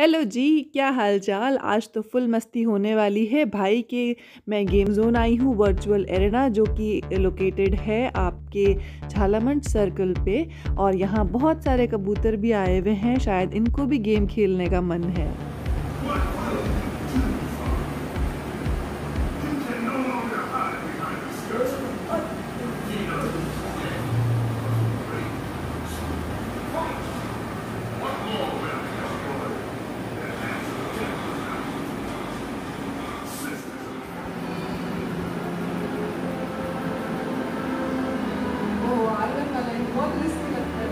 Hello जी, क्या हाल चाल। आज तो फुल मस्ती होने वाली है भाई के। मैं गेम जोन आई हूँ, वर्चुअल एरेना, जो कि लोकेटेड है आपके झालामंड सर्कल पे। और यहाँ बहुत सारे कबूतर भी आए हुए हैं, शायद इनको भी गेम खेलने का मन है। बहुत रिस्की लगता है।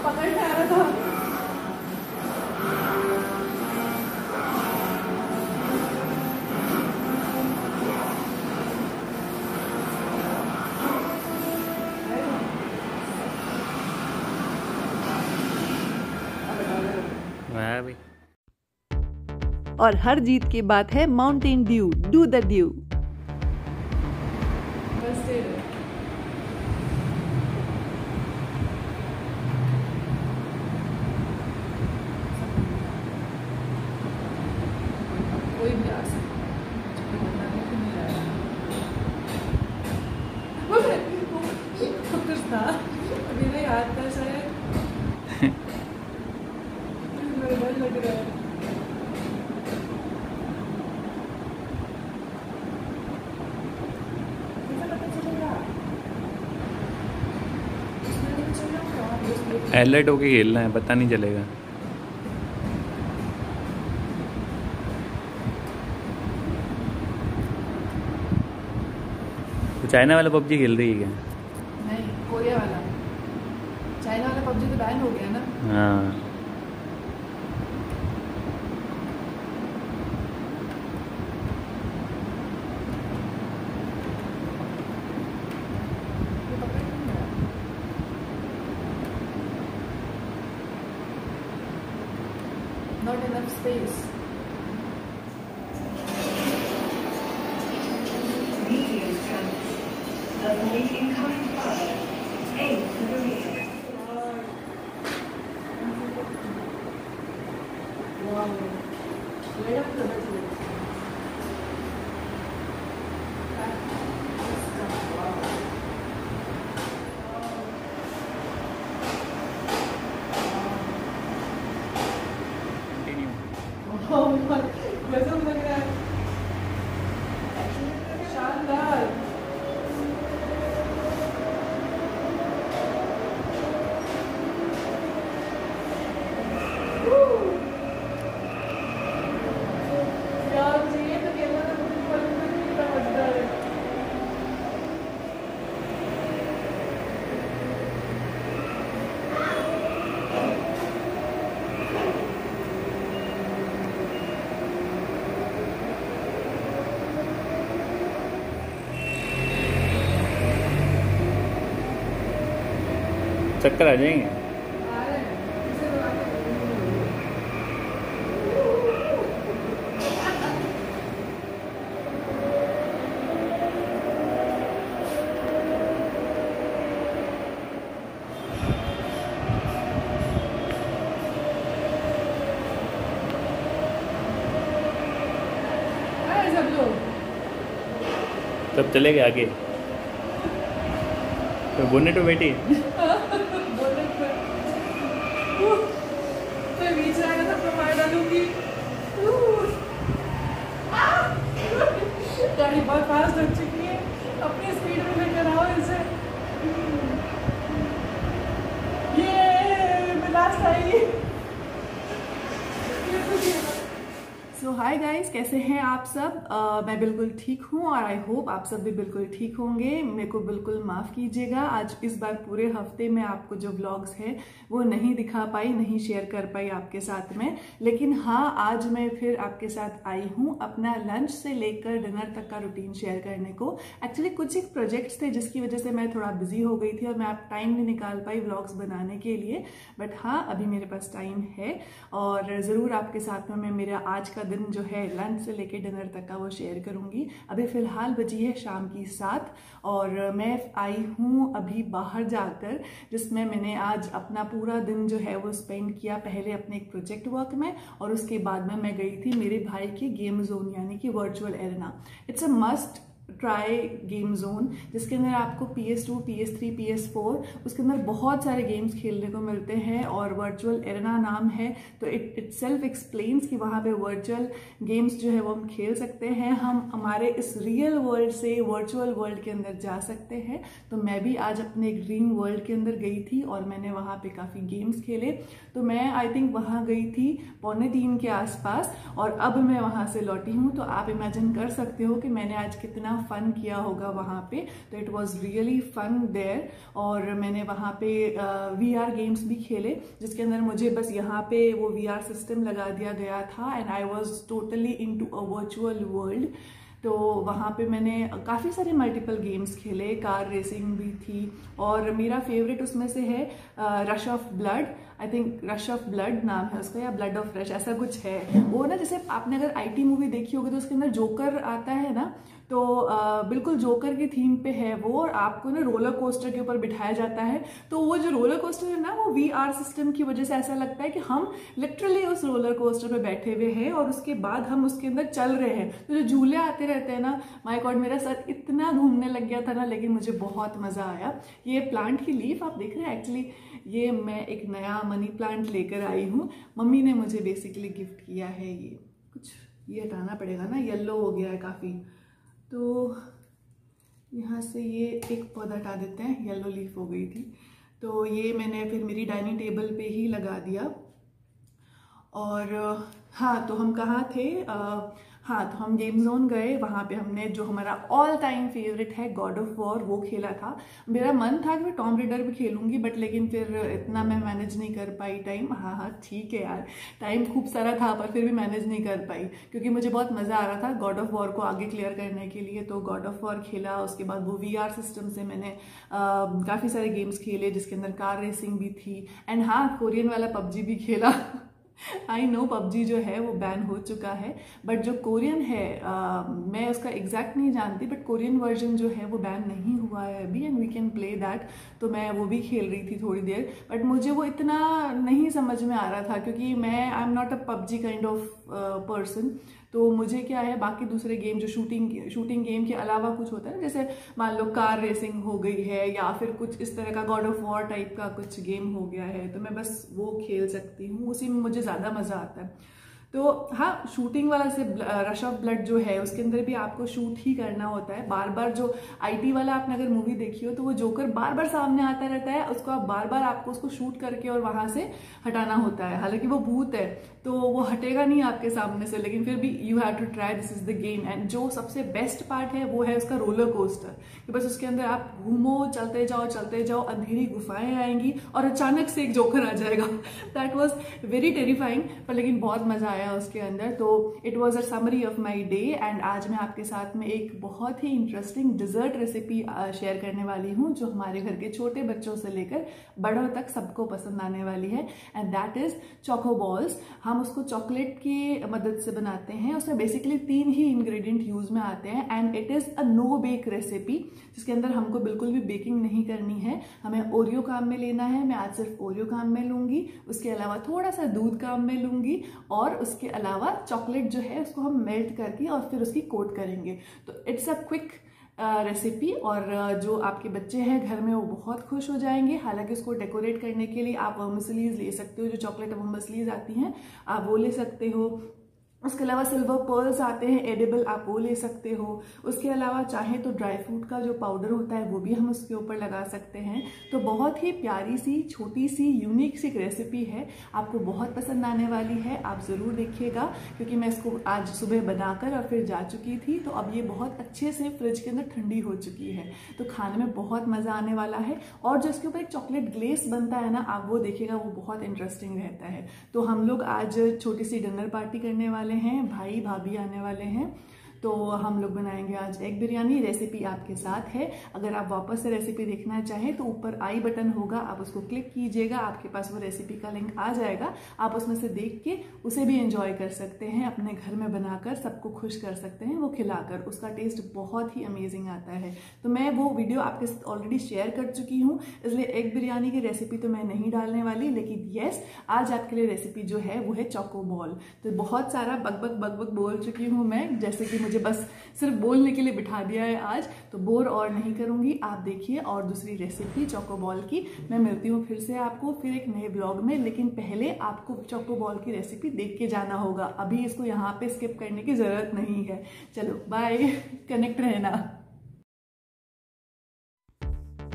पकड़ आ रहा था। और हर जीत के बाद है Mountain Dew, do the due. कोई भी आ सकता मेरा याद था शायद। डर लग रहा है। अलर्ट होके खेलना है, पता नहीं चलेगा। तो चाइना वाला पबजी खेल रही है क्या? नहीं, कोरिया वाला। चाइना वाला पबजी तो बैन हो गया ना। हाँ, Not enough space. Medium chance of making contact. 8-3. Wow. Right up to the middle. Oh my God, गजब लग रहा है। शानदार। यार चाहिए तो खेलना था, मुझे पता नहीं कितना मजेदार है। चक्कर आ जाएंगे। सब लोग तब चले गए आगे तो बोने तो बेटी गाड़ी बहुत फास्ट हो चुकी है, अपनी स्पीड में लेकर आओ इसे। ये मैं लास्ट आई। सो हाय गाइस, कैसे हैं आप सब? मैं बिल्कुल ठीक हूँ और आई होप आप सब भी बिल्कुल ठीक होंगे। मेरे को बिल्कुल माफ़ कीजिएगा, आज इस बार पूरे हफ्ते में आपको जो व्लॉग्स हैं वो नहीं दिखा पाई, नहीं शेयर कर पाई आपके साथ में। लेकिन हाँ, आज मैं फिर आपके साथ आई हूँ अपना लंच से लेकर डिनर तक का रूटीन शेयर करने को। एक्चुअली कुछ एक प्रोजेक्ट्स थे जिसकी वजह से मैं थोड़ा बिजी हो गई थी और मैं आप टाइम नहीं निकाल पाई व्लॉग्स बनाने के लिए। बट हाँ, अभी मेरे पास टाइम है और ज़रूर आपके साथ में मैं मेरा आज का दिन जो है लंच से लेके डिनर तक का वो शेयर करूंगी। अभी फिलहाल बजी है शाम की 7 और मैं आई हूँ अभी बाहर जाकर, जिसमें मैंने आज अपना पूरा दिन जो है वो स्पेंड किया पहले अपने एक प्रोजेक्ट वर्क में और उसके बाद में मैं गई थी मेरे भाई की गेम जोन यानी कि virtual arena. It's a must try game zone, जिसके अंदर आपको PS2, PS3, PS4 उसके अंदर बहुत सारे गेम्स खेलने को मिलते हैं और वर्चुअल एरेना नाम है तो इट सेल्फ एक्सप्लेन्स कि वहाँ पे वर्चुअल गेम्स जो है वो हम खेल सकते हैं। हम हमारे इस रियल वर्ल्ड से वर्चुअल वर्ल्ड के अंदर जा सकते हैं। तो मैं भी आज अपने एक ड्रीम वर्ल्ड के अंदर गई थी और मैंने वहाँ पे काफ़ी गेम्स खेले। तो मैं आई थिंक वहाँ गई थी 2:45 के आसपास और अब मैं वहाँ से लौटी हूँ। तो आप इमेजिन कर सकते हो कि मैंने आज कितना फन किया होगा वहाँ पे। तो it was really fun there और मैंने वहाँ पे VR गेम्स भी खेले, जिसके अंदर मुझे बस यहाँ पे वो VR सिस्टम लगा दिया गया था and I was totally into a virtual world. तो वहाँ पे मैंने काफ़ी सारे मल्टीपल गेम्स खेले, कार रेसिंग भी थी और मेरा फेवरेट उसमें से है rush of blood. I think rush of blood नाम है उसका या ब्लड ऑफ रश, ऐसा कुछ है वो ना। जैसे आपने अगर IT मूवी देखी होगी तो उसके अंदर जोकर आता है ना, तो बिल्कुल जोकर की थीम पे है वो और आपको ना रोलर कोस्टर के ऊपर बिठाया जाता है। तो वो जो रोलर कोस्टर है ना, वो VR सिस्टम की वजह से ऐसा लगता है कि हम लिटरली उस रोलर कोस्टर पे बैठे हुए हैं और उसके बाद हम उसके अंदर चल रहे हैं। तो जो झूले आते रहते हैं ना, माय गॉड मेरा सर इतना घूमने लग गया था ना, लेकिन मुझे बहुत मजा आया। ये प्लांट की लीफ आप देख रहे हैं, एक्चुअली ये मैं एक नया मनी प्लांट लेकर आई हूँ। मम्मी ने मुझे बेसिकली गिफ्ट किया है। ये कुछ ये हटाना पड़ेगा ना, येलो हो गया है काफ़ी, तो यहाँ से ये एक पौधा हटा देते हैं, येलो लीफ हो गई थी। तो ये मैंने फिर मेरी डाइनिंग टेबल पे ही लगा दिया। और हाँ, तो हम कहाँ थे? हाँ, तो हम गेम जोन गए। वहाँ पे हमने जो हमारा ऑल टाइम फेवरेट है गॉड ऑफ वॉर वो खेला था। मेरा मन था कि मैं टॉम रेडर भी खेलूंगी, बट लेकिन फिर इतना मैं मैनेज नहीं कर पाई टाइम। हाँ ठीक है यार, टाइम खूब सारा था पर फिर भी मैनेज नहीं कर पाई क्योंकि मुझे बहुत मज़ा आ रहा था गॉड ऑफ वॉर को आगे क्लियर करने के लिए। तो गॉड ऑफ वॉर खेला, उसके बाद वो VR सिस्टम से मैंने काफ़ी सारे गेम्स खेले जिसके अंदर कार रेसिंग भी थी। एंड हाँ, कोरियन वाला PUBG भी खेला। आई नो PUBG जो है वो बैन हो चुका है, बट जो कोरियन है मैं उसका एग्जैक्ट नहीं जानती, बट कोरियन वर्जन जो है वो बैन नहीं हुआ है अभी and we can play that. तो मैं वो भी खेल रही थी थोड़ी देर, बट मुझे वो इतना नहीं समझ में आ रहा था क्योंकि मैं I am not a PUBG kind of person. तो मुझे क्या है, बाकी दूसरे गेम जो शूटिंग गेम के अलावा कुछ होता है ना, जैसे मान लो कार रेसिंग हो गई है या फिर कुछ इस तरह का गॉड ऑफ वॉर टाइप का कुछ गेम हो गया है, तो मैं बस वो खेल सकती हूँ, उसी में मुझे ज़्यादा मज़ा आता है। तो हाँ, शूटिंग वाला से रश ऑफ ब्लड जो है उसके अंदर भी आपको शूट ही करना होता है बार बार। जो IT वाला आपने अगर मूवी देखी हो तो वो जोकर बार बार सामने आता रहता है, उसको आप बार बार आपको उसको शूट करके और वहां से हटाना होता है। हालांकि वो भूत है तो वो हटेगा नहीं आपके सामने से, लेकिन फिर भी you have to try, this is the game. And जो सबसे बेस्ट पार्ट है वो है उसका रोलर कोस्टर, कि बस उसके अंदर आप घूमो, चलते जाओ, अंधेरी गुफाएं आएंगी और अचानक से एक जोकर आ जाएगा। दैट वॉज वेरी टेरिफाइंग, पर लेकिन बहुत मजा आया उसके अंदर। तो it was a summary of my day and आज मैं आपके साथ में एक बहुत ही इंटरेस्टिंग डिजर्ट रेसिपी शेयर करने वाली हूँ जो हमारे घर के छोटे बच्चों से लेकर बड़ों तक सबको पसंद आने वाली है, and that is choco balls. हम उसको चॉकलेट की मदद से बनाते हैं। उसमें बेसिकली 3 ही इंग्रेडिएंट यूज में आते हैं and it is a no bake recipe, जिसके अंदर हमको बिल्कुल भी बेकिंग नहीं करनी है। हमें ओरियो काम में लेना है, मैं आज सिर्फ ओरियो काम में लूंगी, उसके अलावा थोड़ा सा दूध काम में लूंगी और उसके अलावा चॉकलेट जो है उसको हम मेल्ट करके और फिर उसकी कोट करेंगे। तो इट्स अ क्विक रेसिपी, और जो आपके बच्चे हैं घर में वो बहुत खुश हो जाएंगे। हालांकि इसको डेकोरेट करने के लिए आप वर्मिसेलीज ले सकते हो, जो चॉकलेट वर्मिसेलीज आती हैं आप वो ले सकते हो। उसके अलावा सिल्वर पर्ल्स आते हैं एडिबल, आप वो ले सकते हो। उसके अलावा चाहे तो ड्राई फ्रूट का जो पाउडर होता है वो भी हम उसके ऊपर लगा सकते हैं। तो बहुत ही प्यारी सी, छोटी सी, यूनिक सी रेसिपी है, आपको बहुत पसंद आने वाली है। आप ज़रूर देखिएगा, क्योंकि मैं इसको आज सुबह बनाकर और फिर जा चुकी थी, तो अब ये बहुत अच्छे से फ्रिज के अंदर ठंडी हो चुकी है, तो खाने में बहुत मज़ा आने वाला है। और जो इसके ऊपर एक चॉकलेट ग्लेस बनता है ना, आप वो देखिएगा, वो बहुत इंटरेस्टिंग रहता है। तो हम लोग आज छोटी सी डिनर पार्टी करने वाले हैं, भाई भाभी आने वाले हैं, तो हम लोग बनाएंगे आज एग बिरयानी। रेसिपी आपके साथ है, अगर आप वापस से रेसिपी देखना चाहें तो ऊपर आई बटन होगा, आप उसको क्लिक कीजिएगा, आपके पास वो रेसिपी का लिंक आ जाएगा। आप उसमें से देख के उसे भी एंजॉय कर सकते हैं, अपने घर में बनाकर सबको खुश कर सकते हैं वो खिलाकर। उसका टेस्ट बहुत ही अमेजिंग आता है। तो मैं वो वीडियो आपके साथ ऑलरेडी शेयर कर चुकी हूँ, इसलिए एग बिरयानी की रेसिपी तो मैं नहीं डालने वाली। लेकिन येस, आज आपके लिए रेसिपी जो है वो है चोको बॉल। तो बहुत सारा बक बोल चुकी हूँ मैं, जैसे कि मुझे बस सिर्फ बोलने के लिए बिठा दिया है आज, तो बोर और नहीं करूंगी। आप देखिए और दूसरी रेसिपी चोको बॉल की। मैं मिलती हूँ फिर से आपको फिर एक नए ब्लॉग में, लेकिन पहले आपको चोको बॉल की रेसिपी देख के जाना होगा। अभी इसको यहाँ पे स्किप करने की जरूरत नहीं है। चलो बाय, कनेक्ट रहना।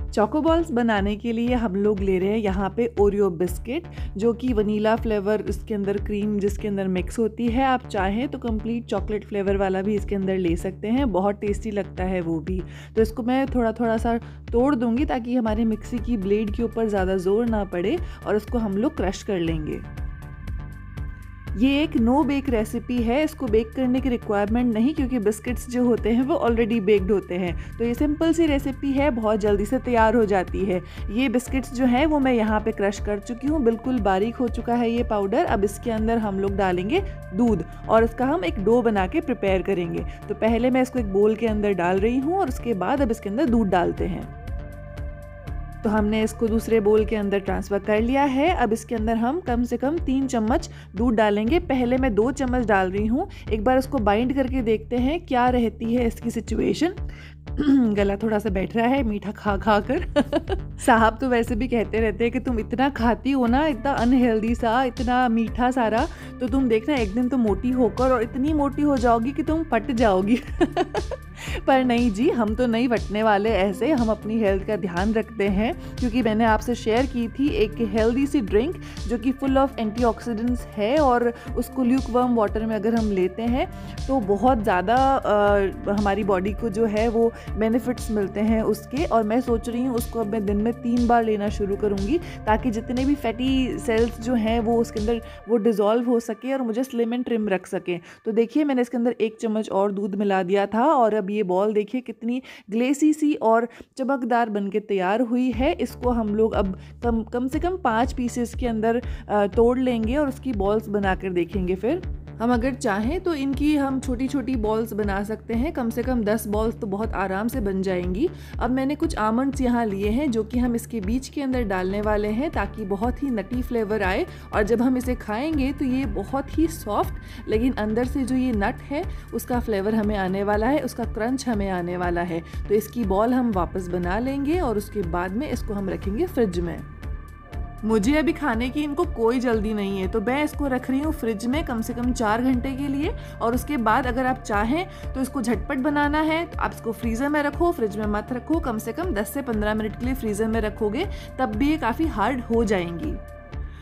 चोको बॉल्स बनाने के लिए हम लोग ले रहे हैं यहाँ पे ओरियो बिस्किट, जो कि वनीला फ्लेवर, इसके अंदर क्रीम जिसके अंदर मिक्स होती है। आप चाहें तो कंप्लीट चॉकलेट फ्लेवर वाला भी इसके अंदर ले सकते हैं, बहुत टेस्टी लगता है वो भी। तो इसको मैं थोड़ा थोड़ा सा तोड़ दूंगी ताकि हमारी मिक्सी की ब्लेड के ऊपर ज़्यादा जोर ना पड़े, और इसको हम लोग क्रश कर लेंगे। ये एक नो बेक रेसिपी है, इसको बेक करने की रिक्वायरमेंट नहीं, क्योंकि बिस्किट्स जो होते हैं वो ऑलरेडी बेक्ड होते हैं। तो ये सिंपल सी रेसिपी है, बहुत जल्दी से तैयार हो जाती है। ये बिस्किट्स जो है वो मैं यहाँ पे क्रश कर चुकी हूँ, बिल्कुल बारीक हो चुका है ये पाउडर। अब इसके अंदर हम लोग डालेंगे दूध, और इसका हम एक डो बना के प्रिपेयर करेंगे। तो पहले मैं इसको एक बोल के अंदर डाल रही हूँ, और उसके बाद अब इसके अंदर दूध डालते हैं। तो हमने इसको दूसरे बोल के अंदर ट्रांसफ़र कर लिया है। अब इसके अंदर हम कम से कम 3 चम्मच दूध डालेंगे। पहले मैं 2 चम्मच डाल रही हूँ। एक बार इसको बाइंड करके देखते हैं क्या रहती है इसकी सिचुएशन। गला थोड़ा सा बैठ रहा है मीठा खा खा कर। साहब तो वैसे भी कहते रहते हैं कि तुम इतना खाती हो ना, इतना अनहेल्दी सा, इतना मीठा सारा, तो तुम देखना एक दिन तो मोटी होकर और इतनी मोटी हो जाओगी कि तुम फट जाओगी। पर नहीं जी, हम तो नहीं फटने वाले ऐसे। हम अपनी हेल्थ का ध्यान रखते हैं, क्योंकि मैंने आपसे शेयर की थी एक हेल्दी सी ड्रिंक जो कि फुल ऑफ एंटीऑक्सीडेंट्स है, और उसको ल्यूक वार्म वाटर में अगर हम लेते हैं तो बहुत ज़्यादा हमारी बॉडी को जो है वो बेनिफिट्स मिलते हैं उसके। और मैं सोच रही हूँ उसको अब मैं दिन में 3 बार लेना शुरू करूँगी, ताकि जितने भी फैटी सेल्स जो हैं वो उसके अंदर वो डिज़ोल्व हो सके और मुझे स्लिम एंड ट्रिम रख सकें। तो देखिए मैंने इसके अंदर 1 चम्मच और दूध मिला दिया था, और अब ये बॉल देखिए कितनी ग्लेसी सी और चमकदार बनके तैयार हुई है। इसको हम लोग अब कम से कम 5 पीसेस के अंदर तोड़ लेंगे और उसकी बॉल्स बनाकर देखेंगे। फिर हम अगर चाहें तो इनकी हम छोटी छोटी बॉल्स बना सकते हैं, कम से कम 10 बॉल्स तो बहुत आराम से बन जाएंगी। अब मैंने कुछ आमंड्स यहाँ लिए हैं जो कि हम इसके बीच के अंदर डालने वाले हैं, ताकि बहुत ही नटी फ्लेवर आए, और जब हम इसे खाएंगे तो ये बहुत ही सॉफ्ट, लेकिन अंदर से जो ये नट है उसका फ्लेवर हमें आने वाला है, उसका क्रंच हमें आने वाला है। तो इसकी बॉल हम वापस बना लेंगे, और उसके बाद में इसको हम रखेंगे फ्रिज में। मुझे अभी खाने की इनको कोई जल्दी नहीं है, तो मैं इसको रख रही हूँ फ्रिज में कम से कम 4 घंटे के लिए। और उसके बाद अगर आप चाहें तो इसको झटपट बनाना है तो आप इसको फ्रीज़र में रखो, फ्रिज में मत रखो। कम से कम 10 से 15 मिनट के लिए फ्रीज़र में रखोगे, तब भी ये काफ़ी हार्ड हो जाएंगी।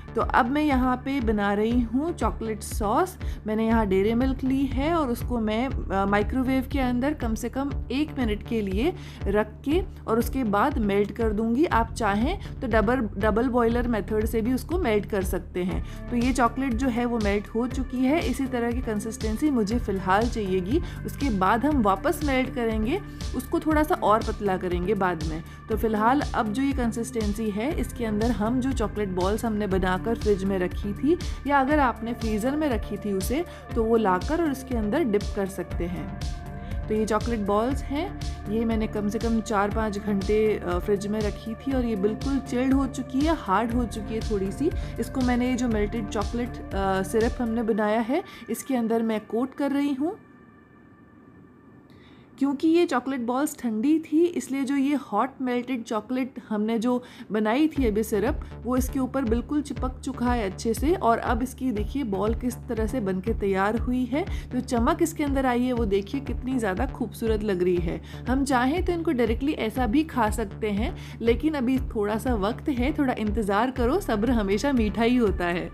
तो अब मैं यहाँ पे बना रही हूँ चॉकलेट सॉस। मैंने यहाँ डेयरी मिल्क ली है, और उसको मैं माइक्रोवेव के अंदर कम से कम 1 मिनट के लिए रख के और उसके बाद मेल्ट कर दूँगी। आप चाहें तो डबल बॉयलर मेथड से भी उसको मेल्ट कर सकते हैं। तो ये चॉकलेट जो है वो मेल्ट हो चुकी है, इसी तरह की कंसिस्टेंसी मुझे फ़िलहाल चाहिएगी। उसके बाद हम वापस मेल्ट करेंगे, उसको थोड़ा सा और पतला करेंगे बाद में। तो फ़िलहाल अब जो ये कंसिस्टेंसी है, इसके अंदर हम जो चॉकलेट बॉल्स हमने बनाकर फ्रिज में रखी थी, या अगर आपने फ्रीज़र में रखी थी उसे, तो वो लाकर और इसके अंदर डिप कर सकते हैं। तो ये चॉकलेट बॉल्स हैं, ये मैंने कम से कम 4-5 घंटे फ्रिज में रखी थी, और ये बिल्कुल चिल्ड हो चुकी है, हार्ड हो चुकी है थोड़ी सी। इसको मैंने ये जो मेल्टेड चॉकलेट सिरप हमने बनाया है, इसके अंदर मैं कोट कर रही हूँ। क्योंकि ये चॉकलेट बॉल्स ठंडी थी, इसलिए जो ये हॉट मेल्टेड चॉकलेट हमने जो बनाई थी अभी सिरप, वो इसके ऊपर बिल्कुल चिपक चुका है अच्छे से। और अब इसकी देखिए बॉल किस तरह से बनके तैयार हुई है, तो चमक इसके अंदर आई है वो देखिए कितनी ज़्यादा खूबसूरत लग रही है। हम चाहें तो इनको डायरेक्टली ऐसा भी खा सकते हैं, लेकिन अभी थोड़ा सा वक्त है, थोड़ा इंतज़ार करो, सब्र हमेशा मीठा ही होता है।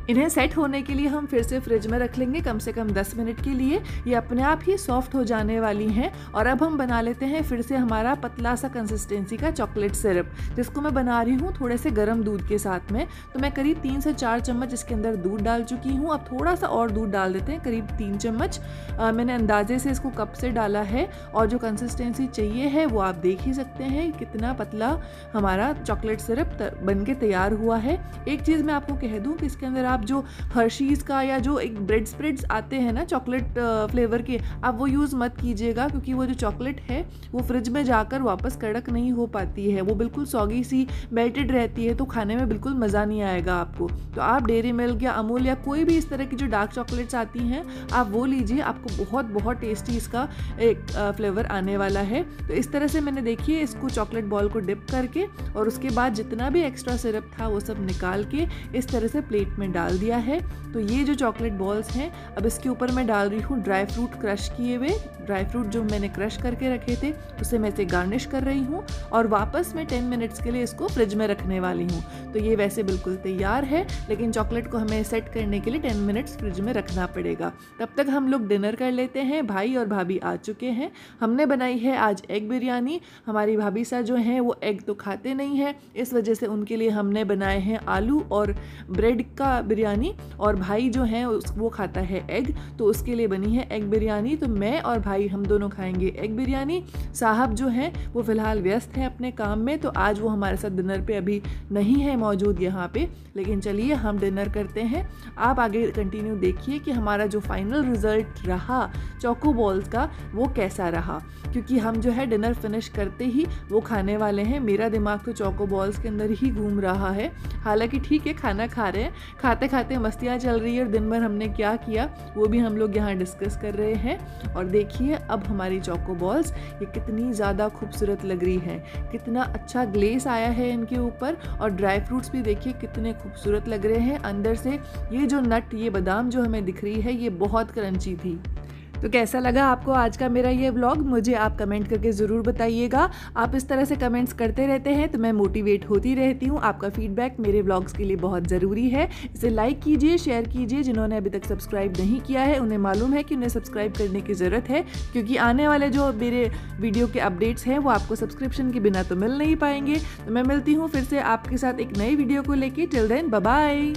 इन्हें सेट होने के लिए हम फिर से फ्रिज में रख लेंगे कम से कम 10 मिनट के लिए। ये अपने आप ही सॉफ्ट हो जाने वाली हैं। और अब हम बना लेते हैं फिर से हमारा पतला सा कंसिस्टेंसी का चॉकलेट सिरप, जिसको मैं बना रही हूँ थोड़े से गर्म दूध के साथ में। तो मैं करीब 3 से 4 चम्मच इसके अंदर दूध डाल चुकी हूँ। अब थोड़ा सा और दूध डाल देते हैं, करीब 3 चम्मच। मैंने अंदाजे से इसको कप से डाला है, और जो कंसिस्टेंसी चाहिए है वो आप देख ही सकते हैं कितना पतला हमारा चॉकलेट सिरप बन के तैयार हुआ है। एक चीज़ मैं आपको कह दूँ कि इसके अंदर आप जो हर्शीज़ का या जो एक ब्रेड स्प्रेड्स आते हैं ना चॉकलेट फ्लेवर के, आप वो यूज़ मत कीजिएगा, क्योंकि वो जो चॉकलेट है वो फ्रिज में जाकर वापस कड़क नहीं हो पाती है, वो बिल्कुल सॉगी सी मेल्टेड रहती है, तो खाने में बिल्कुल मज़ा नहीं आएगा आपको। तो आप डेयरी मिल्क या अमूल या कोई भी इस तरह की जो डार्क चॉकलेट्स आती हैं आप वो लीजिए, आपको बहुत बहुत टेस्टी इसका एक फ्लेवर आने वाला है। तो इस तरह से मैंने देखिए इसको चॉकलेट बॉल को डिप करके और उसके बाद जितना भी एक्स्ट्रा सिरप था वो सब निकाल के इस तरह से प्लेट में डाल दिया है। तो ये जो चॉकलेट बॉल्स हैं, अब इसके ऊपर मैं डाल रही हूँ ड्राई फ्रूट क्रश किए हुए। ड्राई फ्रूट जो मैंने क्रश करके रखे थे उसे मैं इसे गार्निश कर रही हूँ, और वापस मैं 10 मिनट्स के लिए इसको फ्रिज में रखने वाली हूँ। तो ये वैसे बिल्कुल तैयार है, लेकिन चॉकलेट को हमें सेट करने के लिए 10 मिनट्स फ्रिज में रखना पड़ेगा। तब तक हम लोग डिनर कर लेते हैं। भाई और भाभी आ चुके हैं। हमने बनाई है आज एग बिरयानी। हमारी भाभी साहब जो हैं वो एग तो खाते नहीं हैं, इस वजह से उनके लिए हमने बनाए हैं आलू और ब्रेड का बिरयानी, और भाई जो हैं वो खाता है एग, तो उसके लिए बनी है एग बिरयानी। तो मैं और भाई हम दोनों खाएंगे एग बिरयानी। साहब जो हैं वो फ़िलहाल व्यस्त हैं अपने काम में, तो आज वो हमारे साथ डिनर पे अभी नहीं है मौजूद यहाँ पे। लेकिन चलिए हम डिनर करते हैं। आप आगे कंटिन्यू देखिए कि हमारा जो फाइनल रिज़ल्ट रहा चोको बॉल्स का वो कैसा रहा, क्योंकि हम जो है डिनर फिनिश करते ही वो खाने वाले हैं। मेरा दिमाग तो चोको बॉल्स के अंदर ही घूम रहा है। हालांकि ठीक है, खाना खा रहे हैं, खाते खाते मस्तियाँ चल रही है, और दिन भर हमने क्या किया वो भी हम लोग यहाँ डिस्कस कर रहे हैं। और देखिए अब हमारी चोको बॉल्स ये कितनी ज़्यादा खूबसूरत लग रही है, कितना अच्छा ग्लेस आया है इनके ऊपर, और ड्राई फ्रूट्स भी देखिए कितने खूबसूरत लग रहे हैं अंदर से। ये जो नट, ये बादाम जो हमें दिख रही है, ये बहुत क्रंची थी। तो कैसा लगा आपको आज का मेरा ये व्लॉग, मुझे आप कमेंट करके ज़रूर बताइएगा। आप इस तरह से कमेंट्स करते रहते हैं तो मैं मोटिवेट होती रहती हूँ। आपका फीडबैक मेरे व्लॉग्स के लिए बहुत ज़रूरी है। इसे लाइक कीजिए, शेयर कीजिए। जिन्होंने अभी तक सब्सक्राइब नहीं किया है उन्हें मालूम है कि उन्हें सब्सक्राइब करने की ज़रूरत है, क्योंकि आने वाले जो मेरे वीडियो के अपडेट्स हैं वो आपको सब्सक्रिप्शन के बिना तो मिल नहीं पाएंगे। तो मैं मिलती हूँ फिर से आपके साथ एक नई वीडियो को लेके। Till then bye bye.